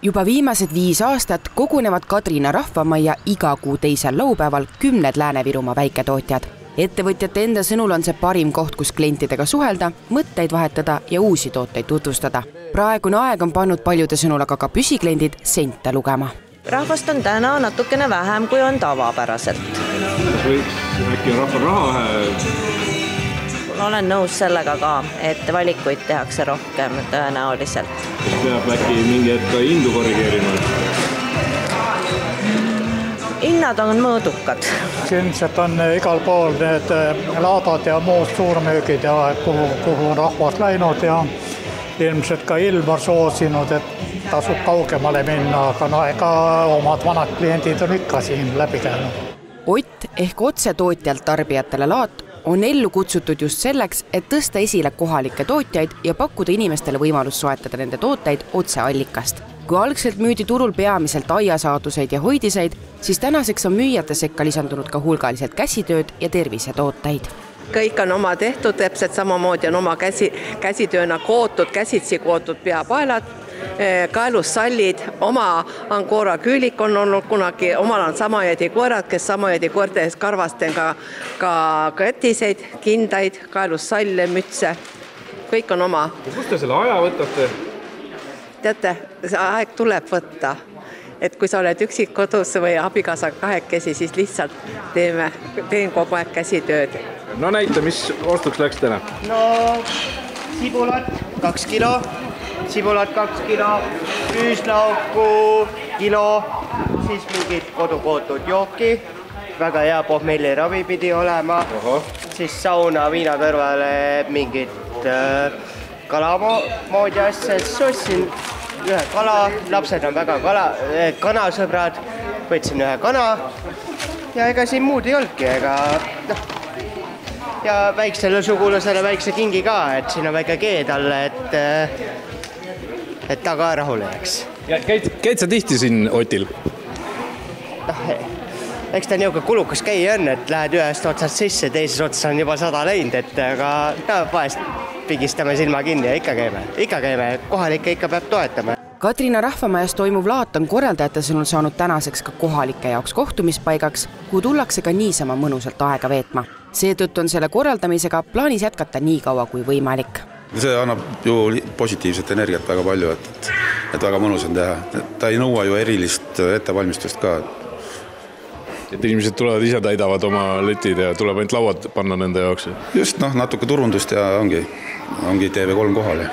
Juba viimased 5 aastat kogunevad Kadrina rahvamajja iga kuu teisel laupäeval 10 Lääne-Virumaa väiketootjad. Ettevõtjate enda sõnul on see parim koht, kus klientidega suhelda, mõtteid vahetada ja uusi tooteid tutvustada. Praegune aeg on pannud paljude sõnul aga ka püsikliendid sente lugema. Rahvast on täna natukene vähem, kui on tavapäraselt. Kas võiks äkki rahval raha vähe? Olen nõus sellega ka, et valikuid tehakse rohkem tõenäoliselt. Kas peab äkki mingi hetk ka hindu korrigeerima? Hinnad on mõõdukad. Ilmselt on igal pool need laadad ja muud suurmöögid, kuhu on rahvas läinud ja ilmselt ka ilm on soosinud, et tasub kaugemale minna, aga ega omad vanad kliendid on ikka siin läbi käinud. Ott ehk otse tootjalt tarbijatele laat on ellu kutsutud just selleks, et tõsta esile kohalikke tootjaid ja pakkuda inimestele võimalus soetada nende tooteid otse allikast. Kui algselt müüdi turul peamiselt aiasaaduseid ja hoidiseid, siis tänaseks on müüjate sekka lisandunud ka hulgaliselt käsitööd ja tervisetooteid. Kõik on oma tehtud, täpselt samamoodi on oma käsitööna kootud, käsitsi kootud peapaelad, kaelussallid, oma Angora küülik on olnud kunagi, omal on samajädi koerad, kes samajädi koertes karvasten ka kätiseid, kindaid, kaelussalle, mütse, kõik on oma. Kust te selle aja võtate? Teate, see aeg tuleb võtta, et kui sa oled üksik kodus või abikaasaga kahekesi, siis lihtsalt teen kogu aeg käsitööd. No näita, mis ostuks läks täna? No sibulat 2 kilo, sibulat 2 kilo, küüslauku kilo, siis mingid kodukootud jooki, väga hea pohmelliravi pidi olema, siis sauna viina kõrvale mingit kalamoodi asja, siis ostsin ühe kala, lapsed on väga kanasõbrad, võtsin ühe kana ja ega siin muud ei olnudki, ja väiksele sugulasele väikse kingi ka, et siin on väike G talle, et ta ka rahule jääks. Käid sa tihti siin Otil? Eks ta niisugune kulukas käia on, et lähed ühest otsast sisse, teises otsas on juba 100 läinud, et aga vahest pigistame silma kinni ja ikka käime, kohalikke ikka peab toetama. Kadrina rahvamajas toimuv laat on korraldajate sõnul saanud tänaseks ka kohalike jaoks kohtumispaigaks, kuhu tullakse ka niisama mõnusalt aega veetma. Seetõttu on selle korraldamisega plaanis jätkata nii kaua kui võimalik. See annab ju positiivset energiat väga palju, et väga mõnus on teha. Ta ei nõua ju erilist ettevalmistust ka. Et inimesed tulevad ise täidavad oma letid ja tuleb ainult lauad panna nende jaoks? Just, natuke turundust ja ongi TV3 kohal.